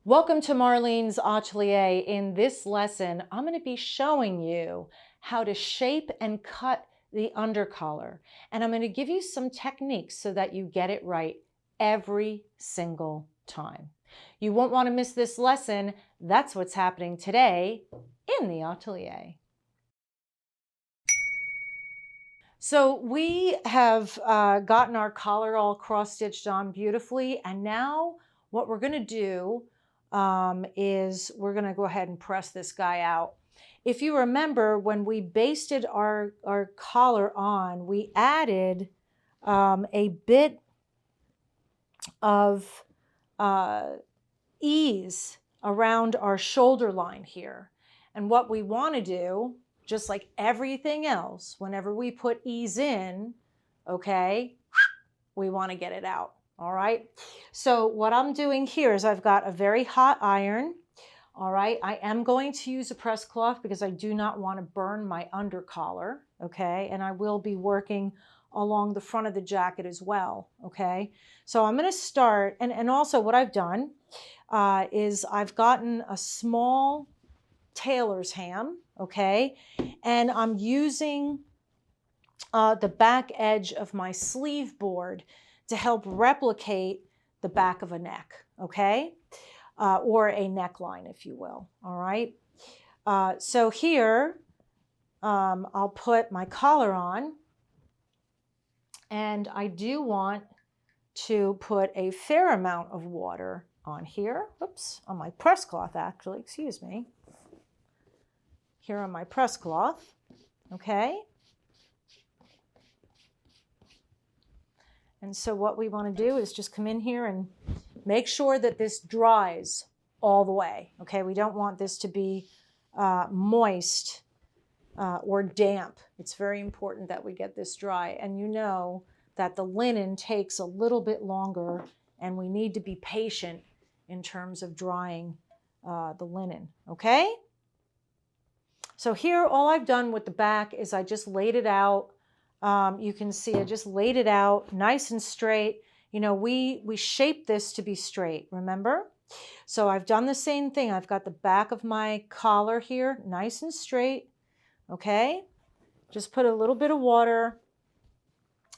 Welcome to Marlene's Atelier. In this lesson, I'm going to be showing you how to shape and cut the undercollar. And I'm going to give you some techniques so that you get it right every single time. You won't want to miss this lesson. That's what's happening today in the Atelier. So we have gotten our collar all cross-stitched on beautifully. And now what we're going to do is we're going to go ahead and press this guy out. If you remember, when we basted our collar on, we added a bit of ease around our shoulder line here. And what we want to do, just like everything else, whenever we put ease in, okay, we want to get it out. All right. So what I'm doing here is I've got a very hot iron. All right. I am going to use a press cloth because I do not want to burn my undercollar. Okay. And I will be working along the front of the jacket as well. Okay. So I'm going to start. And also what I've done is I've gotten a small tailor's ham. Okay. And I'm using the back edge of my sleeve board to help replicate the back of a neck, okay? Or a neckline, if you will, all right? So here, I'll put my collar on, and I do want to put a fair amount of water on here. Oops, on my press cloth, actually, excuse me. Here on my press cloth, okay? And so what we want to do is just come in here and make sure that this dries all the way. Okay, we don't want this to be moist or damp. It's very important that we get this dry. And you know that the linen takes a little bit longer, and we need to be patient in terms of drying the linen. Okay? So here, all I've done with the back is I just laid it out. You can see I just laid it out nice and straight. You know, we shaped this to be straight, remember? So I've done the same thing. I've got the back of my collar here, nice and straight, okay? Just put a little bit of water.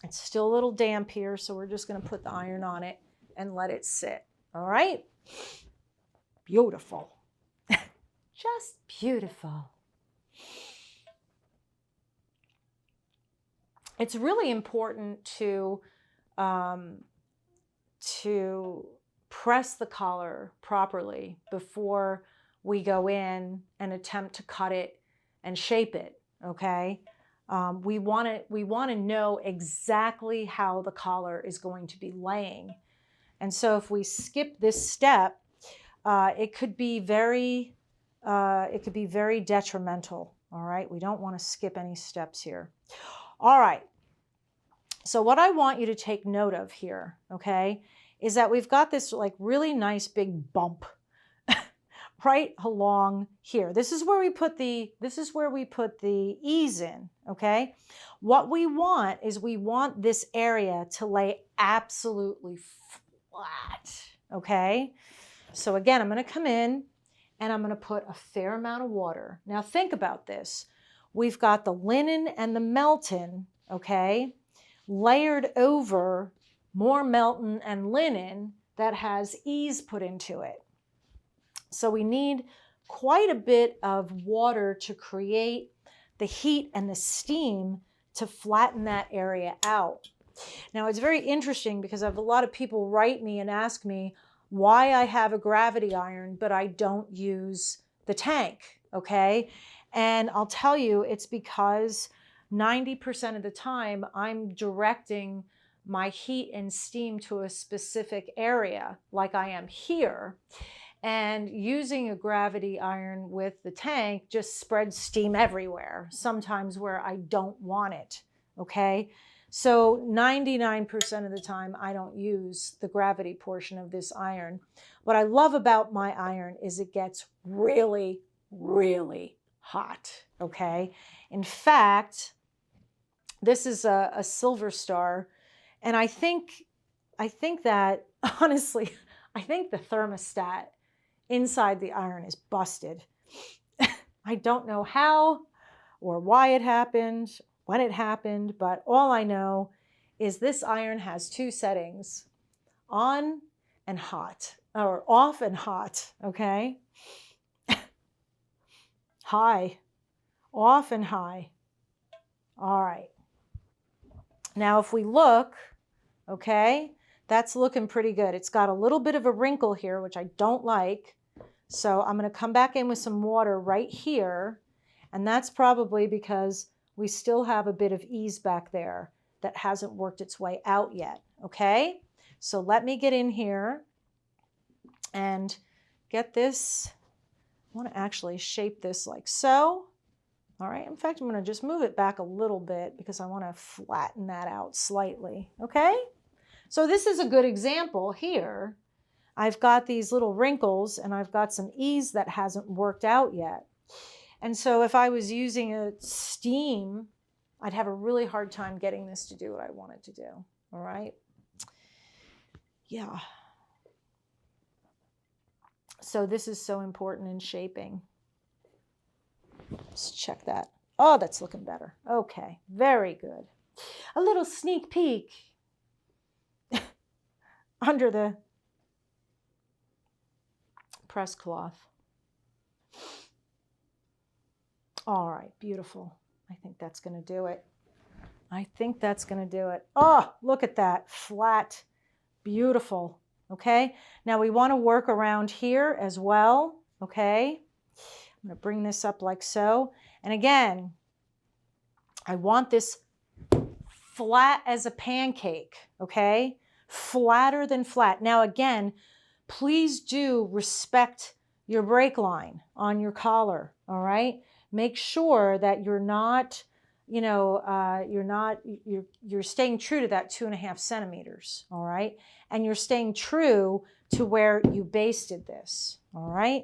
It's still a little damp here, so we're just gonna put the iron on it and let it sit, all right? Beautiful. Just beautiful. It's really important to press the collar properly before we go in and attempt to cut it and shape it, okay? We want to know exactly how the collar is going to be laying. And so if we skip this step, it could be very detrimental, all right? We don't want to skip any steps here. All right, so what I want you to take note of here, okay, is that we've got this like really nice big bump right along here. This is where we put the ease in, okay? What we want is we want this area to lay absolutely flat, okay? So again, I'm going to come in and I'm going to put a fair amount of water. Now think about this. We've got the linen and the melton, okay, layered over more melton and linen that has ease put into it. So we need quite a bit of water to create the heat and the steam to flatten that area out. Now it's very interesting because I have a lot of people write me and ask me why I have a gravity iron but I don't use the tank, okay? And I'll tell you, it's because 90% of the time I'm directing my heat and steam to a specific area, like I am here. And using a gravity iron with the tank just spreads steam everywhere, sometimes where I don't want it, okay? So 99% of the time I don't use the gravity portion of this iron. What I love about my iron is it gets really, really hot, okay? In fact, this is a Silver Star, and I think that, honestly, I think the thermostat inside the iron is busted. I don't know how or why it happened, when it happened, but all I know is this iron has two settings, on and hot, or off and hot, okay? High, off and high. All right. Now if we look, okay, that's looking pretty good. It's got a little bit of a wrinkle here, which I don't like. So I'm going to come back in with some water right here. And that's probably because we still have a bit of ease back there that hasn't worked its way out yet. Okay, so let me get in here and get this. I want to actually shape this like so. All right, in fact, I'm going to just move it back a little bit because I want to flatten that out slightly. Okay, so this is a good example here. I've got these little wrinkles and I've got some ease that hasn't worked out yet. And so if I was using a steam, I'd have a really hard time getting this to do what I want it to do. All right. Yeah. So this is so important in shaping. Let's check that. Oh, that's looking better. Okay, very good. A little sneak peek under the press cloth. All right, beautiful. I think that's going to do it. I think that's going to do it. Oh, look at that. Flat. Beautiful. Okay. Now we want to work around here as well. Okay. I'm going to bring this up like so. And again, I want this flat as a pancake. Okay. Flatter than flat. Now again, please do respect your break line on your collar. All right. Make sure that you're not, you're staying true to that 2.5 centimeters. All right. And you're staying true to where you basted this. All right.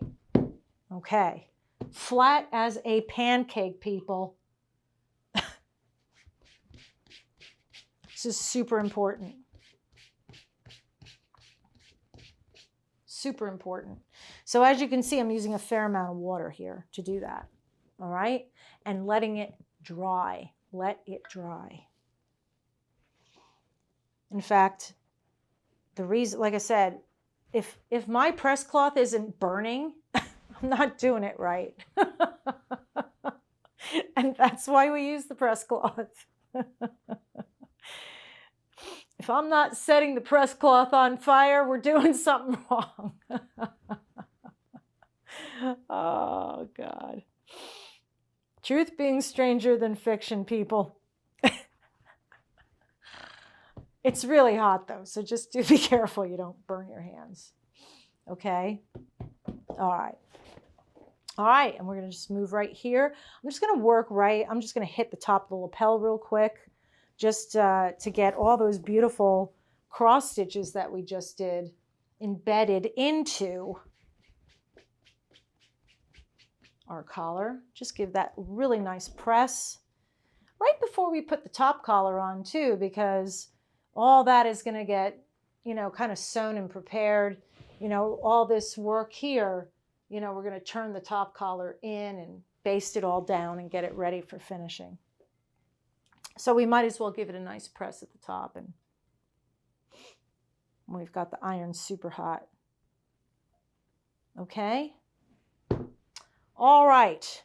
Okay. Flat as a pancake, people. This is super important. Super important. So as you can see, I'm using a fair amount of water here to do that. All right. And letting it dry. Let it dry. In fact, the reason, like I said, if my press cloth isn't burning, I'm not doing it right. And that's why we use the press cloth. If I'm not setting the press cloth on fire, we're doing something wrong. Oh, God. Truth being stranger than fiction, people. It's really hot, though, so just do be careful you don't burn your hands. Okay? All right. All right, and we're going to just move right here. I'm just going to work right. I'm just going to hit the top of the lapel real quick just to get all those beautiful cross stitches that we just did embedded into our collar. Just give that really nice press right before we put the top collar on too, because all that is going to get, kind of sewn and prepared. All this work here, we're going to turn the top collar in and baste it all down and get it ready for finishing. So we might as well give it a nice press at the top, and we've got the iron super hot. Okay. All right.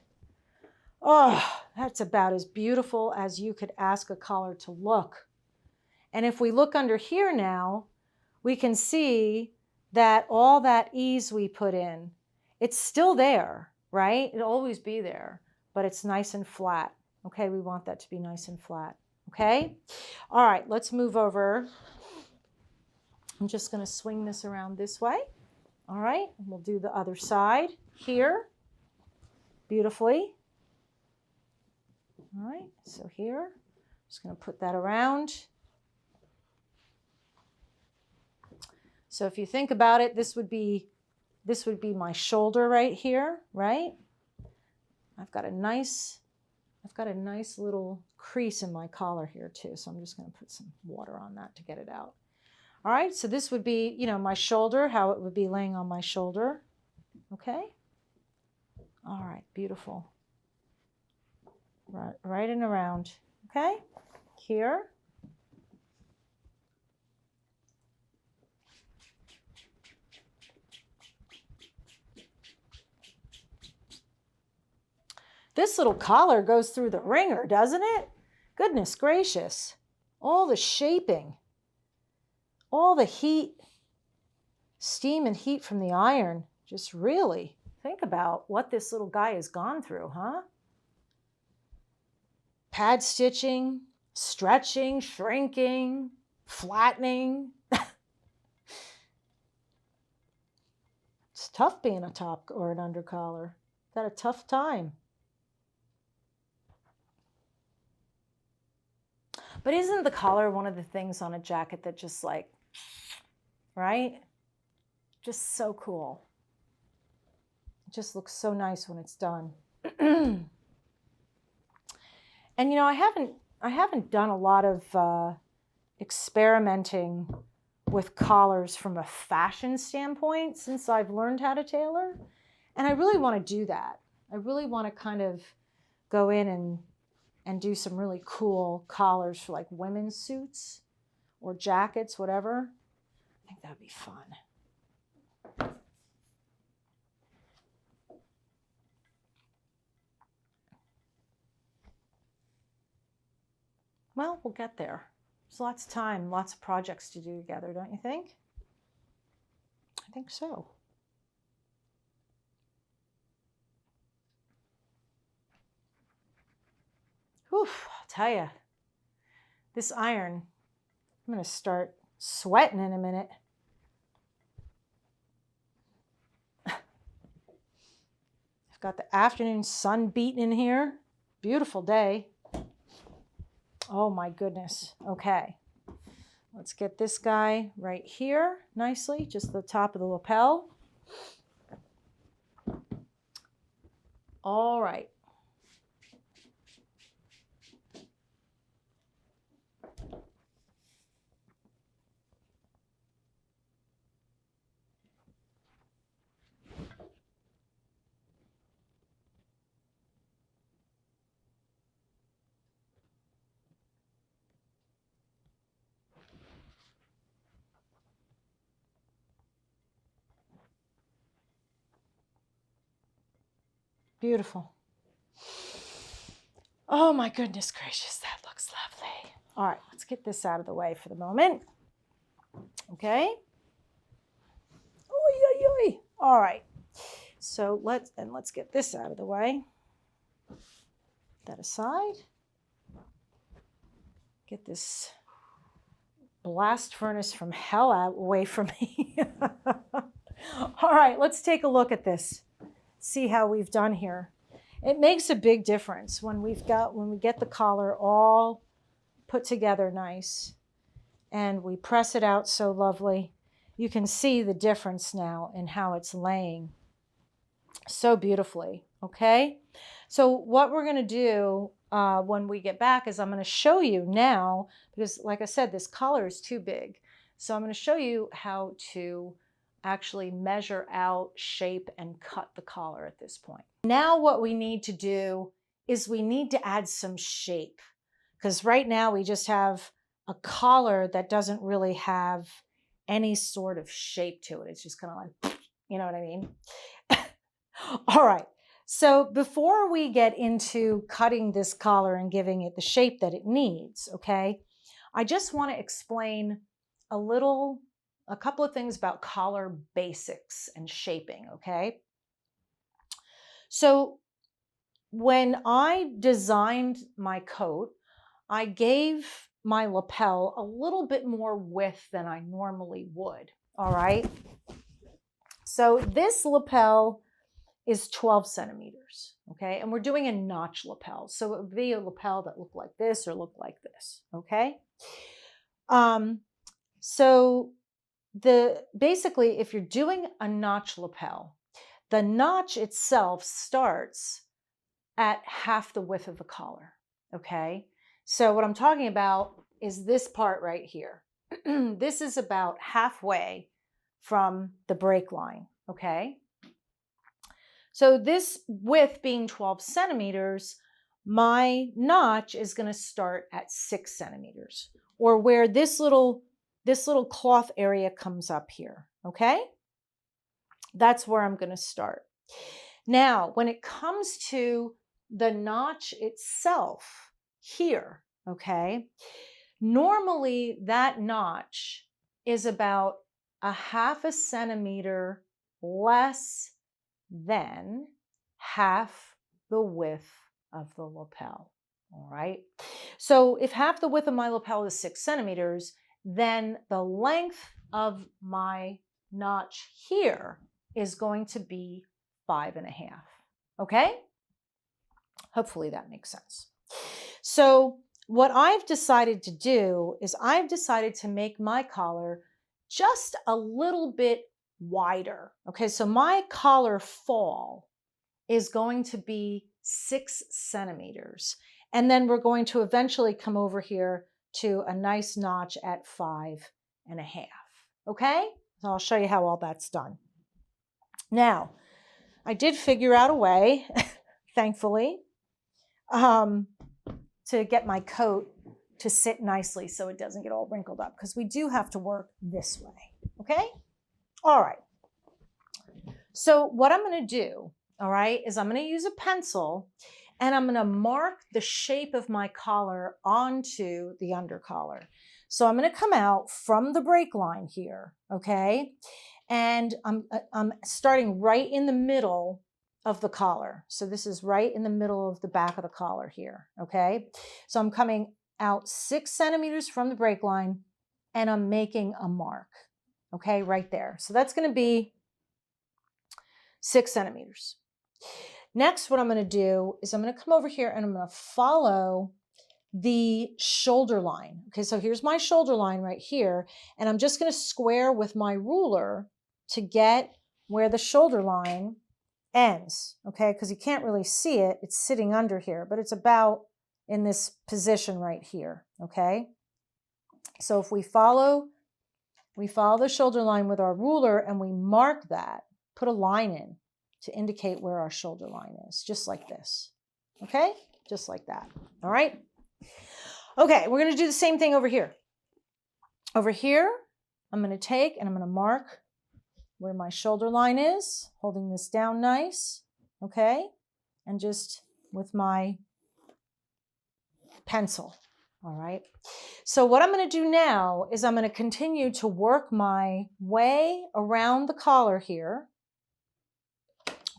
Oh, that's about as beautiful as you could ask a collar to look. And if we look under here now, we can see that all that ease we put in, it's still there, right? It'll always be there, but it's nice and flat. Okay, we want that to be nice and flat. Okay? All right, let's move over. I'm just going to swing this around this way. All right, and we'll do the other side here beautifully. All right, so here, just going to put that around. So if you think about it, this would be my shoulder right here, right? I've got a nice little crease in my collar here too, so I'm just going to put some water on that to get it out. All right, so this would be, my shoulder, how it would be laying on my shoulder. okay? All right, beautiful. Right and around, okay? Here. This little collar goes through the wringer, doesn't it? Goodness gracious. All the shaping, all the heat, steam and heat from the iron. Just really think about what this little guy has gone through, huh? Pad stitching, stretching, shrinking, flattening. It's tough being a top or an undercollar. Got a tough time. But isn't the collar one of the things on a jacket that just like, right? Just so cool. It just looks so nice when it's done. And you know, I haven't done a lot of experimenting with collars from a fashion standpoint since I've learned how to tailor. And I really want to do that. I really want to kind of go in and do some really cool collars for like women's suits or jackets, whatever. I think that'd be fun. Well, we'll get there. There's lots of time, lots of projects to do together, don't you think? I think so. Whew, I'll tell you, this iron, I'm going to start sweating in a minute. I've got the afternoon sun beating in here. Beautiful day. Oh my goodness. Okay. Let's get this guy right here nicely, just the top of the lapel. All right. Beautiful. Oh my goodness gracious, that looks lovely. All right, let's get this out of the way for the moment. Okay. Oy, oy, oy. All right. So let's get this out of the way. Put that aside. Get this blast furnace from hell away from me. All right, let's take a look at this. See how we've done here. It makes a big difference when we get the collar all put together nice and we press it out so lovely. You can see the difference now in how it's laying so beautifully, okay? So what we're going to do when we get back is I'm going to show you now, because like I said, this collar is too big. So I'm going to show you how to actually measure out, shape, and cut the collar at this point. Now what we need to do is we need to add some shape, because right now we just have a collar that doesn't really have any sort of shape to it. It's just kind of like, you know what I mean? All right. So before we get into cutting this collar and giving it the shape that it needs, okay, I just want to explain a couple of things about collar basics and shaping, okay? So when I designed my coat, I gave my lapel a little bit more width than I normally would, all right? So this lapel is 12 centimeters, okay? And we're doing a notch lapel. So it would be a lapel that looked like this or looked like this, okay? So basically, if you're doing a notch lapel, the notch itself starts at half the width of the collar, okay? So what I'm talking about is this part right here. This is about halfway from the break line, okay? So this width being 12 centimeters, my notch is going to start at 6 centimeters, or where this little cloth area comes up here, okay? That's where I'm going to start. Now, when it comes to the notch itself here, okay, normally that notch is about a half a centimeter less than half the width of the lapel. All right. So if half the width of my lapel is 6 centimeters, then the length of my notch here is going to be 5.5. Okay. Hopefully that makes sense. So what I've decided to do is I've decided to make my collar just a little bit wider. Okay, so my collar fall is going to be 6 centimeters. And then we're going to eventually come over here to a nice notch at 5.5. Okay, so I'll show you how all that's done. Now, I did figure out a way, thankfully, to get my coat to sit nicely so it doesn't get all wrinkled up, because we do have to work this way, okay? All right. So what I'm going to do, all right, is I'm going to use a pencil and I'm going to mark the shape of my collar onto the undercollar. So I'm going to come out from the break line here, okay? And I'm starting right in the middle of the collar. So this is right in the middle of the back of the collar here, okay? So I'm coming out 6 centimeters from the break line and I'm making a mark, okay, right there. So that's going to be 6 centimeters. Next, what I'm going to do is I'm going to come over here and I'm going to follow the shoulder line. Okay, so here's my shoulder line right here, and I'm just going to square with my ruler to get where the shoulder line ends, okay, because you can't really see it. It's sitting under here, but it's about in this position right here, okay? So if we follow the shoulder line with our ruler and we mark that, put a line in to indicate where our shoulder line is, just like this, okay? Just like that, all right? Okay, we're going to do the same thing over here. Over here, I'm going to take and I'm going to mark where my shoulder line is, holding this down nice, okay? And just with my pencil, all right? So what I'm going to do now is I'm going to continue to work my way around the collar here.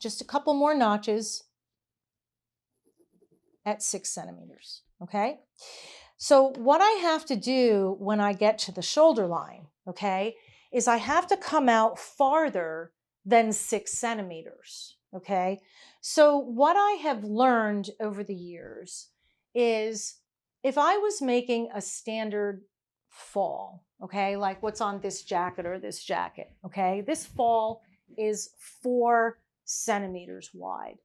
Just a couple more notches at 6 centimeters, okay? So what I have to do when I get to the shoulder line, okay, is I have to come out farther than 6 centimeters, okay? So what I have learned over the years is if I was making a standard fall, okay, like what's on this jacket or this jacket, okay, this fall is 4 centimeters wide.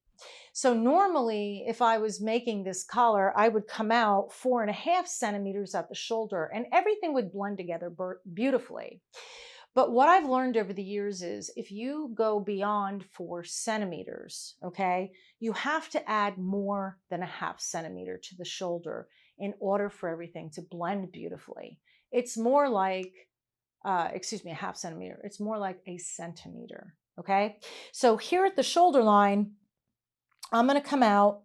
So normally, if I was making this collar, I would come out 4.5 centimeters at the shoulder and everything would blend together beautifully. But what I've learned over the years is if you go beyond 4 centimeters, okay, you have to add more than a half centimeter to the shoulder in order for everything to blend beautifully. It's more like, a half centimeter. It's more like a centimeter, okay? So here at the shoulder line, I'm going to come out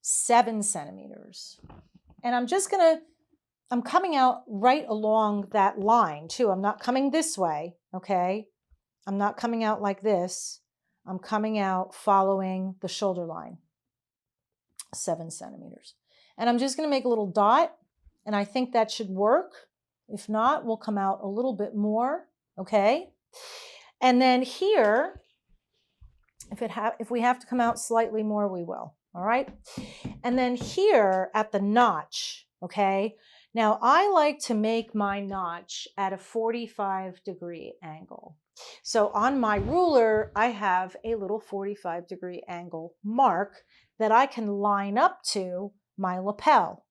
7 centimeters. And I'm coming out right along that line too. I'm not coming this way, okay? I'm not coming out like this. I'm coming out following the shoulder line, 7 centimeters. And I'm just going to make a little dot, and I think that should work. If not, we'll come out a little bit more, okay? And then here, if we have to come out slightly more, we will, all right? And then here at the notch, okay? Now I like to make my notch at a 45-degree angle. So on my ruler, I have a little 45-degree angle mark that I can line up to my lapel.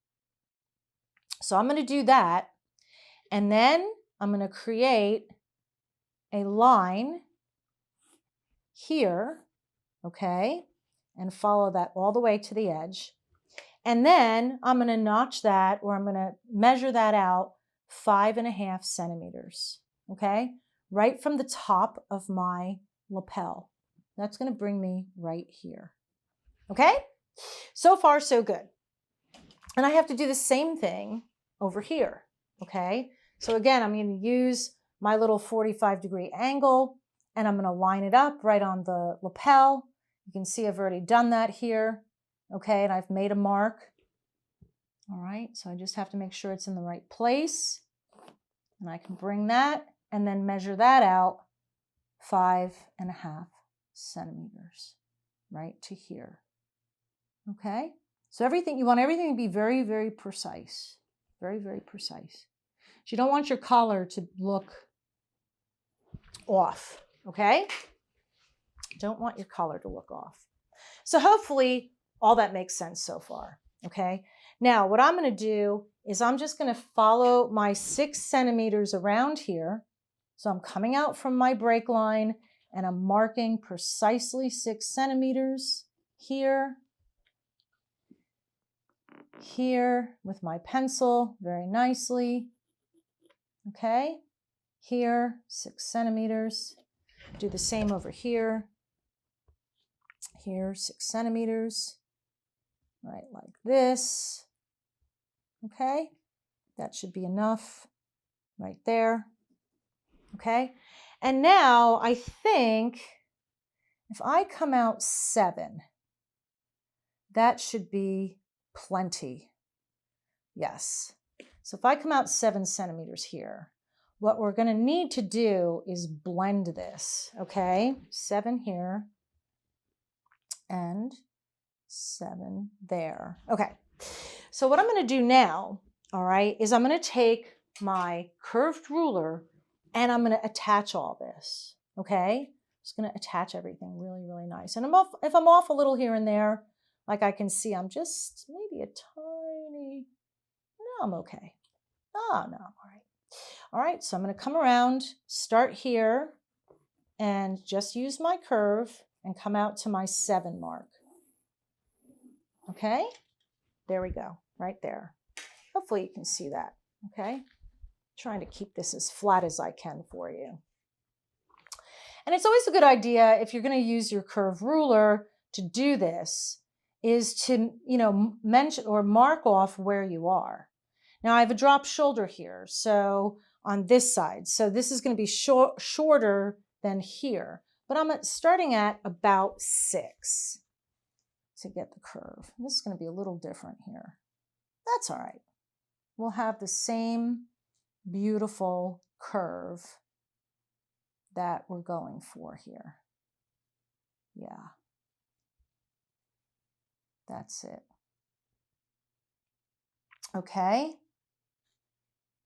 So I'm going to do that. And then I'm going to create a line here, okay? and follow that all the way to the edge. And then I'm going to notch that, or I'm going to measure that out 5.5 centimeters, okay? Right from the top of my lapel. That's going to bring me right here, okay? So far, so good. And I have to do the same thing over here, okay? So again, I'm going to use my little 45-degree angle, and I'm going to line it up right on the lapel. You can see I've already done that here, okay? And I've made a mark. All right, so I just have to make sure it's in the right place. And I can bring that and then measure that out 5.5 centimeters right to here. Okay, so you want everything to be very, very precise. Very, very precise. You don't want your collar to look off, okay? Don't want your collar to look off. So hopefully all that makes sense so far, okay? Now what I'm going to do is I'm just going to follow my 6 centimeters around here. So I'm coming out from my break line and I'm marking precisely 6 centimeters here, here with my pencil very nicely, okay? Here, 6 centimeters. Do the same over here. Here, 6 centimeters, right like this, okay? That should be enough right there, okay? And now I think if I come out 7, that should be plenty. Yes. So if I come out 7 centimeters here, what we're going to need to do is blend this, okay? 7 here and 7 there. Okay. So what I'm going to do now, all right, is I'm going to take my curved ruler and I'm going to attach all this, okay? Just going to attach everything really, really nice. And if I'm off a little here and there, like I can see, I'm just maybe a tiny, no, I'm okay. Oh, no, I'm all right. All right, so I'm going to come around, start here, and just use my curve and come out to my 7 mark. Okay, there we go, right there. Hopefully you can see that, okay? Trying to keep this as flat as I can for you. And it's always a good idea, if you're going to use your curved ruler to do this, is to, mention or mark off where you are. Now I have a drop shoulder here, so on this side. So this is going to be shorter than here, but I'm starting at about 6 to get the curve. This is going to be a little different here. That's all right. We'll have the same beautiful curve that we're going for here. Yeah. That's it. Okay.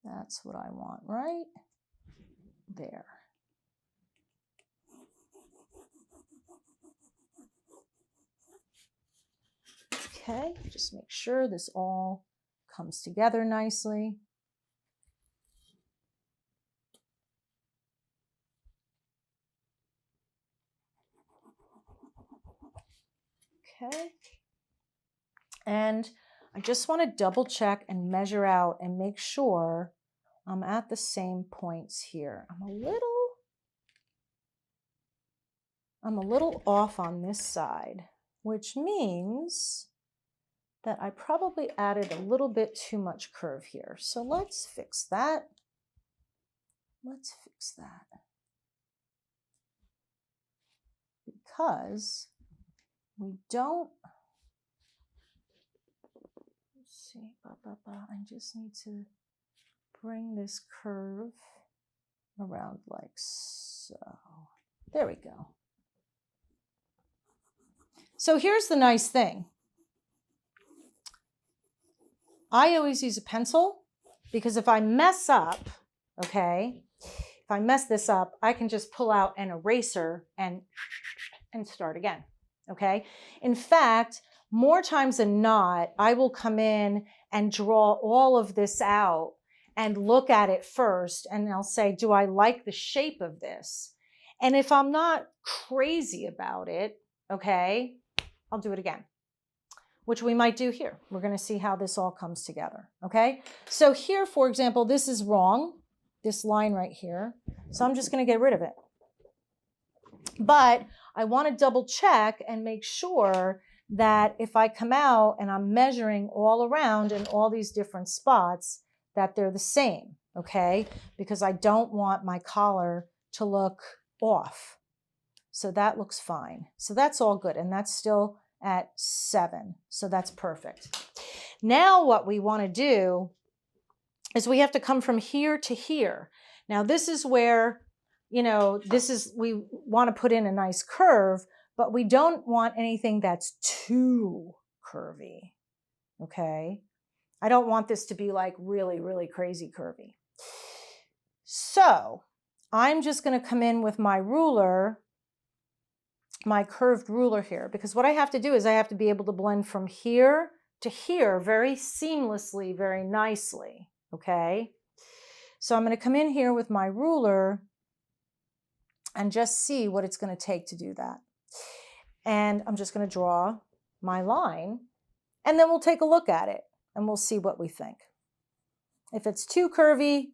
That's what I want right there. Okay, just make sure this all comes together nicely. Okay. And I just want to double check and measure out and make sure I'm at the same points here. I'm a little off on this side, which means that I probably added a little bit too much curve here. So let's fix that. Let's fix that. Because we don't, let's see, I just need to bring this curve around like so. There we go. So here's the nice thing. I always use a pencil because if I mess up, okay, if I mess this up, I can just pull out an eraser and start again, okay? In fact, more times than not, I will come in and draw all of this out and look at it first, and I'll say, do I like the shape of this? And if I'm not crazy about it, okay, I'll do it again, which we might do here. We're going to see how this all comes together, okay? So here, for example, this is wrong, this line right here. So I'm just going to get rid of it. But I want to double check and make sure that if I come out and I'm measuring all around in all these different spots, that they're the same, okay? Because I don't want my collar to look off. So that looks fine. So that's all good. And that's still at 7. So that's perfect. Now what we want to do is we have to come from here to here. Now this is where, you know, we want to put in a nice curve, but we don't want anything that's too curvy, okay? I don't want this to be like really, really crazy curvy. So I'm just going to come in with my ruler, my curved ruler here, because what I have to do is I have to be able to blend from here to here very seamlessly, very nicely, okay? So I'm going to come in here with my ruler and just see what it's going to take to do that. And I'm just going to draw my line, and then we'll take a look at it and we'll see what we think. If it's too curvy,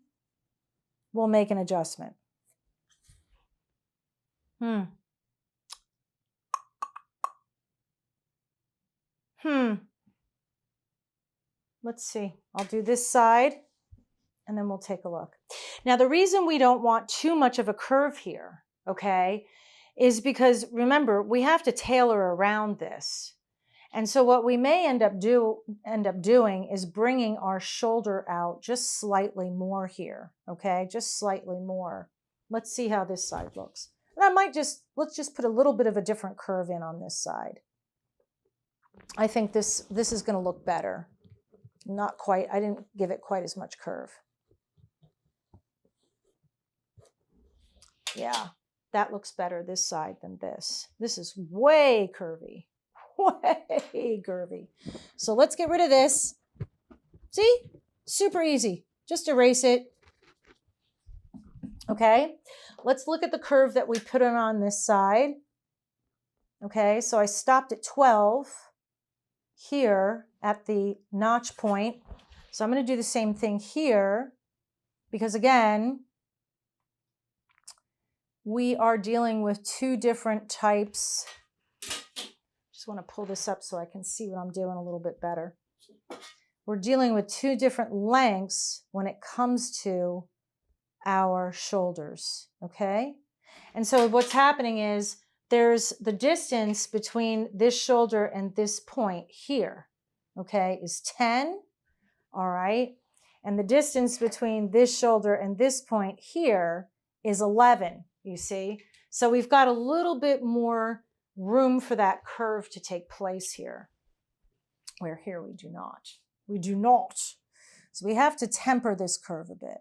we'll make an adjustment. Let's see. I'll do this side and then we'll take a look. Now, the reason we don't want too much of a curve here, okay, is because remember, we have to tailor around this. And so what we may end up doing is bringing our shoulder out just slightly more here, okay? Just slightly more. Let's see how this side looks. And let's just put a little bit of a different curve in on this side. I think this is going to look better. Not quite, I didn't give it quite as much curve. Yeah, that looks better this side than this. This is way curvy. Way curvy. So let's get rid of this. See? Super easy. Just erase it. Okay? Let's look at the curve that we put on this side. Okay, so I stopped at 12 here at the notch point. So I'm going to do the same thing here because again, we are dealing with two different types. Just want to pull this up so I can see what I'm doing a little bit better. We're dealing with two different lengths when it comes to our shoulders, okay? And so what's happening is there's the distance between this shoulder and this point here, okay, is 10, all right? And the distance between this shoulder and this point here is 11, you see? So we've got a little bit more room for that curve to take place here, where here we do not. We do not. So we have to temper this curve a bit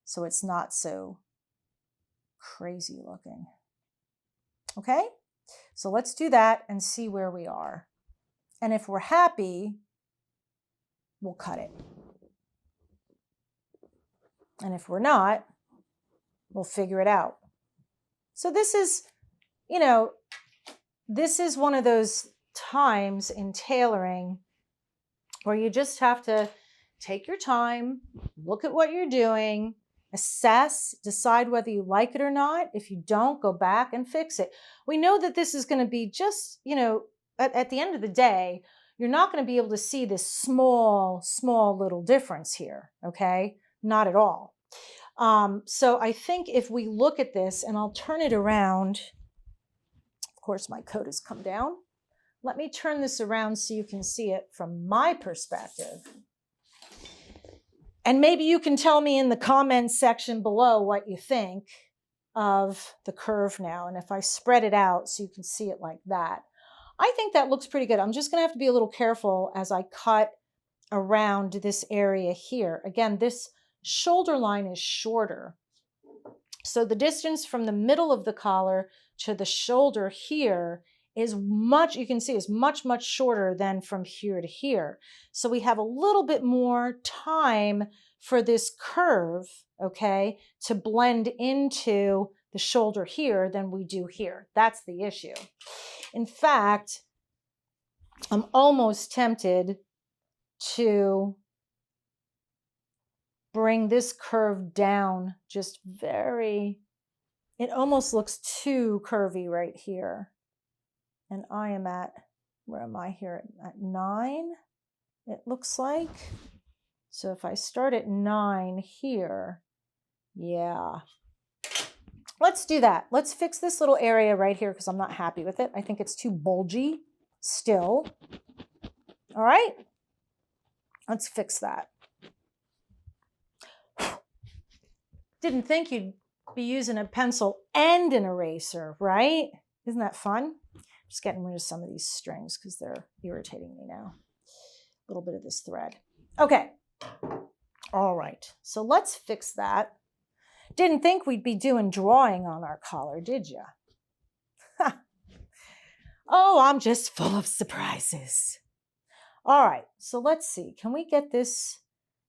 so it's not so crazy looking. Okay? So let's do that and see where we are. And if we're happy, we'll cut it. And if we're not, we'll figure it out. So this is, you know, this is one of those times in tailoring where you just have to take your time, look at what you're doing, assess, decide whether you like it or not. If you don't, go back and fix it. We know that this is going to be just, you know, at the end of the day, you're not going to be able to see this small little difference here, okay? Not at all. So I think if we look at this, and I'll turn it around, of course my coat has come down. Let me turn this around so you can see it from my perspective. And maybe you can tell me in the comments section below what you think of the curve now. And if I spread it out so you can see it like that, I think that looks pretty good. I'm just going to have to be a little careful as I cut around this area here. Again, this shoulder line is shorter. So the distance from the middle of the collar to the shoulder here is much, you can see, is much, much shorter than from here to here. So we have a little bit more time for this curve, okay, to blend into the shoulder here than we do here. That's the issue. In fact, I'm almost tempted to bring this curve down just very, it almost looks too curvy right here. And I am at, where am I here? At 9, it looks like. So if I start at 9 here, yeah. Let's do that. Let's fix this little area right here because I'm not happy with it. I think it's too bulgy still. All right, let's fix that. Didn't think you'd be using a pencil and an eraser, right? Isn't that fun? Just getting rid of some of these strings because they're irritating me now. A little bit of this thread. Okay. All right. So let's fix that. Didn't think we'd be doing drawing on our collar, did you? Oh, I'm just full of surprises. All right. So let's see. Can we get this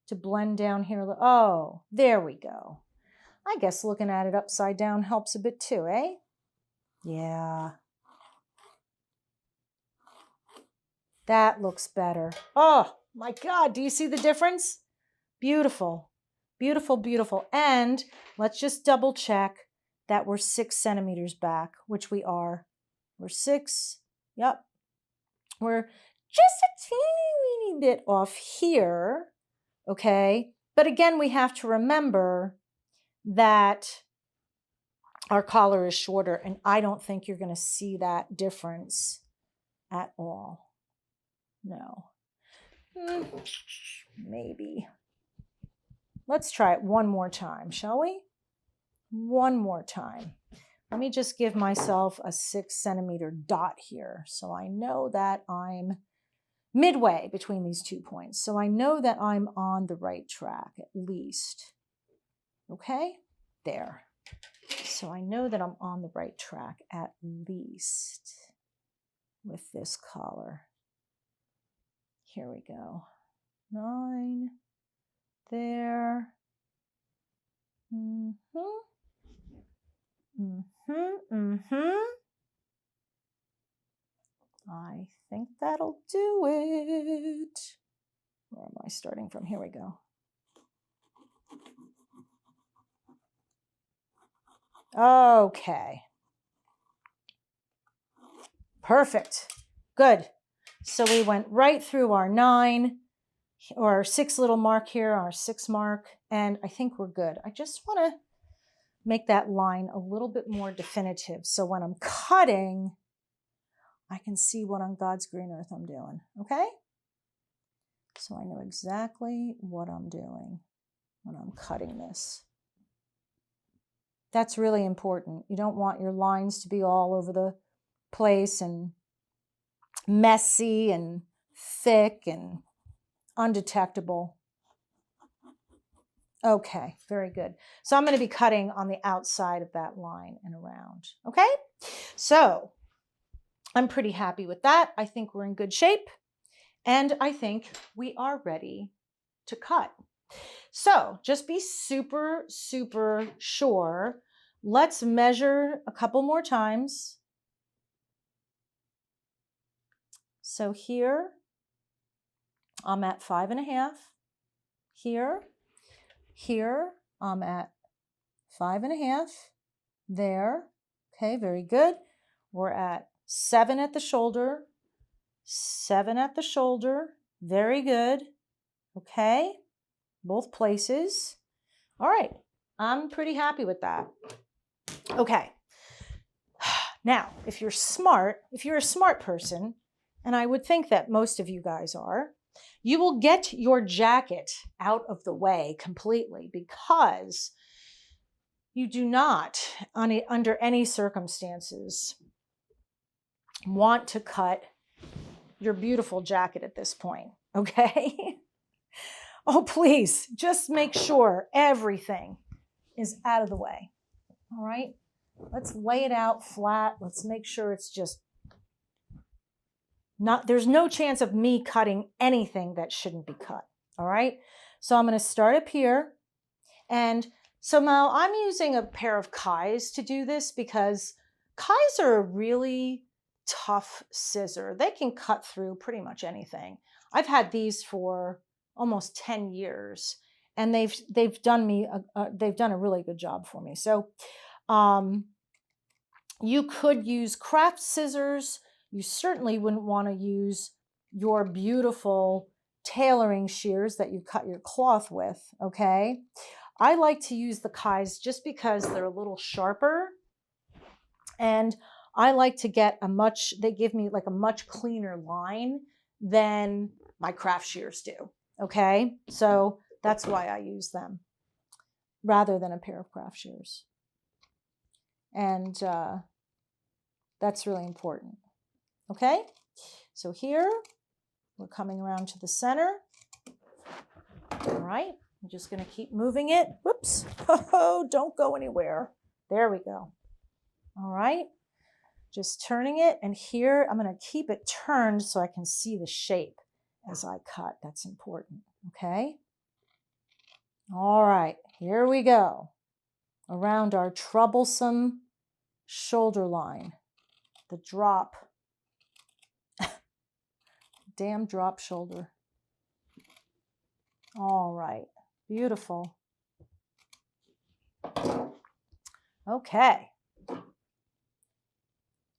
to blend down here? Oh, there we go. I guess looking at it upside down helps a bit too, eh? Yeah. That looks better. Oh my God, do you see the difference? Beautiful, beautiful, beautiful. And let's just double check that we're 6 centimeters back, which we are. We're 6, yep. We're just a teeny weeny bit off here, okay? But again, we have to remember that our collar is shorter, and I don't think you're going to see that difference at all. No. Maybe. Let's try it one more time, shall we? One more time. Let me just give myself a 6 centimeter dot here so I know that I'm midway between these 2 points. So I know that I'm on the right track at least. Okay? There. So I know that I'm on the right track at least with this collar. Here we go. 9. There. I think that'll do it. Where am I starting from? Here we go. Okay. Perfect. Good. So we went right through our 9 or our 6 little mark here, our 6 mark, and I think we're good. I just want to make that line a little bit more definitive. So when I'm cutting, I can see what on God's green earth I'm doing. Okay? So I know exactly what I'm doing when I'm cutting this. That's really important. You don't want your lines to be all over the place and messy and thick and undetectable. Okay, very good. So I'm going to be cutting on the outside of that line and around. Okay, so I'm pretty happy with that. I think we're in good shape, and I think we are ready to cut. So just be super, super sure. Let's measure a couple more times. So here, I'm at 5.5. Here, I'm at 5.5. There. Okay, very good. We're at 7 at the shoulder. 7 at the shoulder. Very good. Okay, both places. All right, I'm pretty happy with that. Okay. Now, if you're a smart person, and I would think that most of you guys are, you will get your jacket out of the way completely because you do not, under any circumstances, want to cut your beautiful jacket at this point, okay? Oh, please, just make sure everything is out of the way, all right? Let's lay it out flat. Let's make sure it's just there's no chance of me cutting anything that shouldn't be cut, all right? So I'm going to start up here. And so now I'm using a pair of Kais to do this because Kais are a really tough scissor. They can cut through pretty much anything. I've had these for almost 10 years, and they've done a really good job for me. So you could use craft scissors. You certainly wouldn't want to use your beautiful tailoring shears that you cut your cloth with, okay? I like to use the Kais just because they're a little sharper, and I like to get they give me like a much cleaner line than my craft shears do, okay? So that's why I use them rather than a pair of craft shears. And that's really important, okay? So here, we're coming around to the center. All right, I'm just gonna keep moving it. Whoops, oh, don't go anywhere. There we go. All right, just turning it, and here I'm gonna keep it turned so I can see the shape as I cut. That's important, okay? All right, here we go. Around our troublesome shoulder line, the drop. Damn drop shoulder. All right, beautiful. Okay.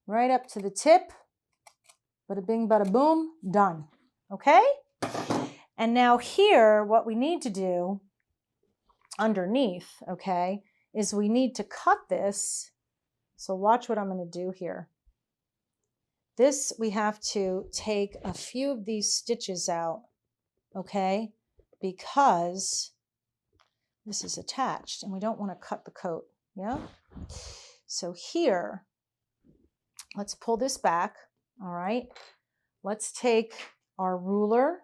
Right up to the tip. Bada bing, bada boom, done. Okay? And now here, what we need to do underneath, okay, is we need to cut this. So watch what I'm going to do here. This, we have to take a few of these stitches out, okay, because this is attached and we don't want to cut the coat, yeah? So here, let's pull this back, all right? Let's take our ruler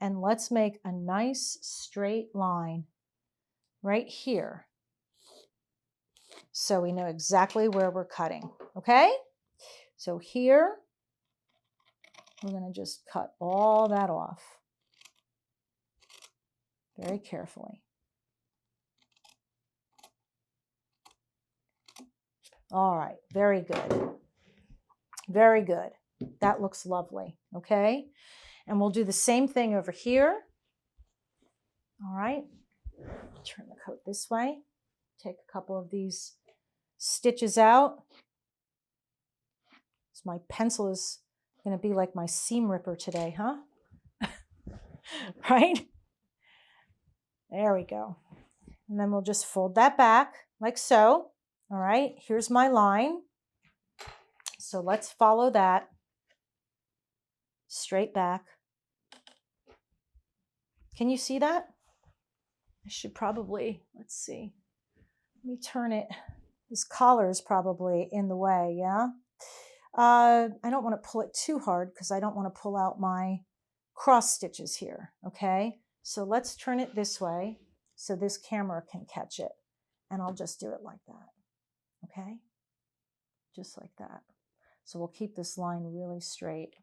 and let's make a nice straight line right here so we know exactly where we're cutting, okay? So here, we're going to just cut all that off very carefully. All right, very good. Very good. That looks lovely, okay? And we'll do the same thing over here. All right, turn the coat this way. Take a couple of these stitches out. So my pencil is going to be like my seam ripper today, huh? Right? There we go. And then we'll just fold that back like so. All right, here's my line. So let's follow that straight back. Can you see that? I should probably, let's see. Let me turn it. This collar is probably in the way, yeah? I don't want to pull it too hard because I don't want to pull out my cross stitches here, okay? So let's turn it this way so this camera can catch it. And I'll just do it like that, okay? Just like that. So we'll keep this line really straight.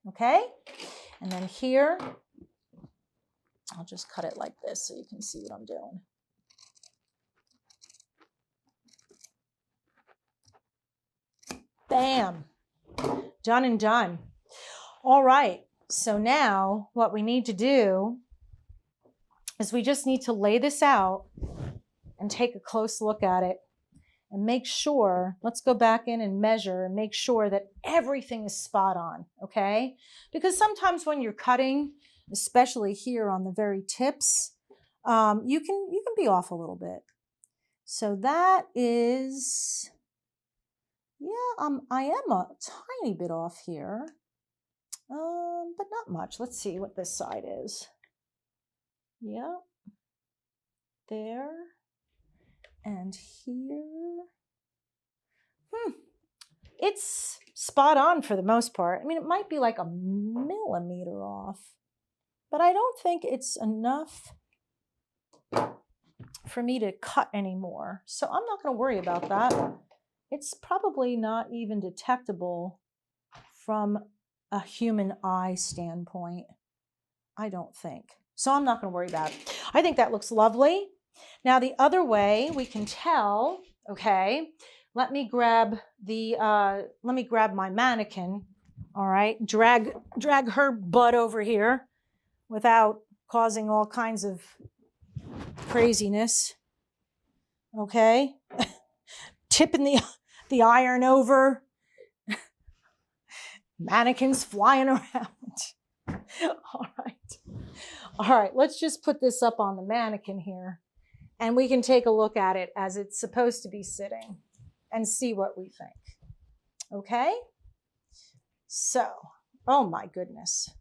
Okay? And then here, I'll just cut it like this so you can see what I'm doing. Bam! Done and done. All right, so now what we need to do is we just need to lay this out and take a close look at it and make sure, let's go back in and measure and make sure that everything is spot on, okay? Because sometimes when you're cutting, especially here on the very tips, you can be off a little bit. So that is, yeah, I am a tiny bit off here, but not much. Let's see what this side is. Yeah, there, and here. It's spot on for the most part. I mean, it might be like a millimeter off, but I don't think it's enough for me to cut anymore. So I'm not going to worry about that. It's probably not even detectable from a human eye standpoint. I don't think. So I'm not going to worry about it. I think that looks lovely. Now, the other way we can tell, okay, let me grab my mannequin. All right, drag her butt over here without causing all kinds of craziness. Okay, tipping the iron over, mannequins flying around. All right, let's just put this up on the mannequin here, and we can take a look at it as it's supposed to be sitting and see what we think. Okay, so, oh my goodness,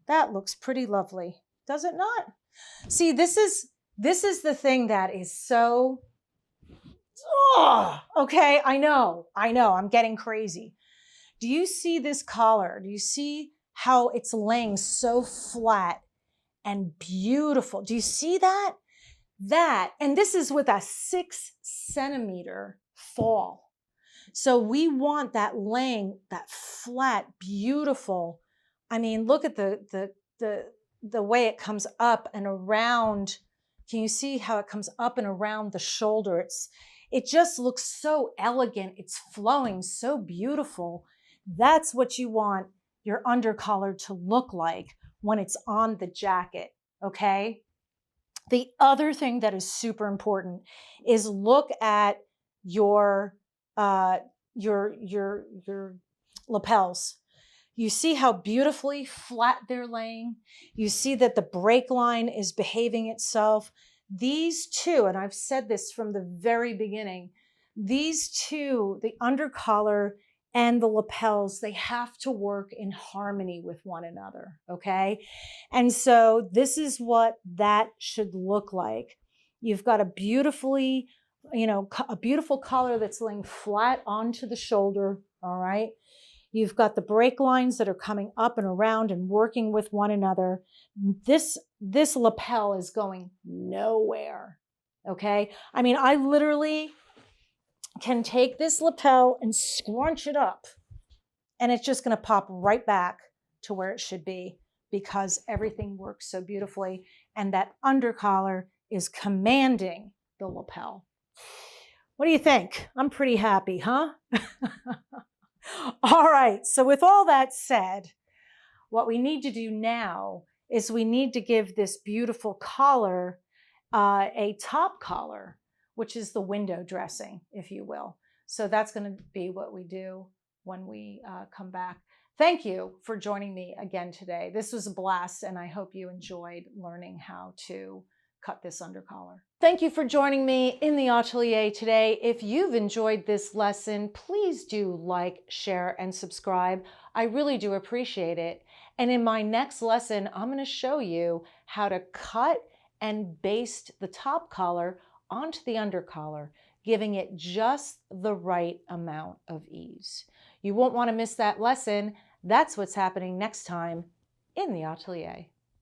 that looks pretty lovely, does it not? See, this is the thing that is so, okay, I know, I'm getting crazy. Do you see this collar? Do you see how it's laying so flat and beautiful? Do you see that? And this is with a 6 centimeter fall. So we want that laying, that flat, beautiful. I mean, look at the way it comes up and around. Can you see how it comes up and around the shoulder? It just looks so elegant. It's flowing so beautiful. That's what you want your undercollar to look like when it's on the jacket, okay? The other thing that is super important is look at your lapels. You see how beautifully flat they're laying. You see that the break line is behaving itself. These two, and I've said this from the very beginning, these two, the undercollar and the lapels, they have to work in harmony with one another, okay? And so this is what that should look like. You've got a beautifully, a beautiful collar that's laying flat onto the shoulder, all right? You've got the break lines that are coming up and around and working with one another. This lapel is going nowhere, okay? I mean, I literally can take this lapel and scrunch it up, and it's just going to pop right back to where it should be because everything works so beautifully, and that undercollar is commanding the lapel. What do you think? I'm pretty happy, huh? All right, so with all that said, what we need to do now is we need to give this beautiful collar a top collar, which is the window dressing, if you will. So that's going to be what we do when we come back. Thank you for joining me again today. This was a blast, and I hope you enjoyed learning how to cut this undercollar. Thank you for joining me in the atelier today. If you've enjoyed this lesson, please do like, share, and subscribe. I really do appreciate it. And in my next lesson, I'm going to show you how to cut and baste the top collar onto the undercollar, giving it just the right amount of ease. You won't want to miss that lesson. That's what's happening next time in the atelier.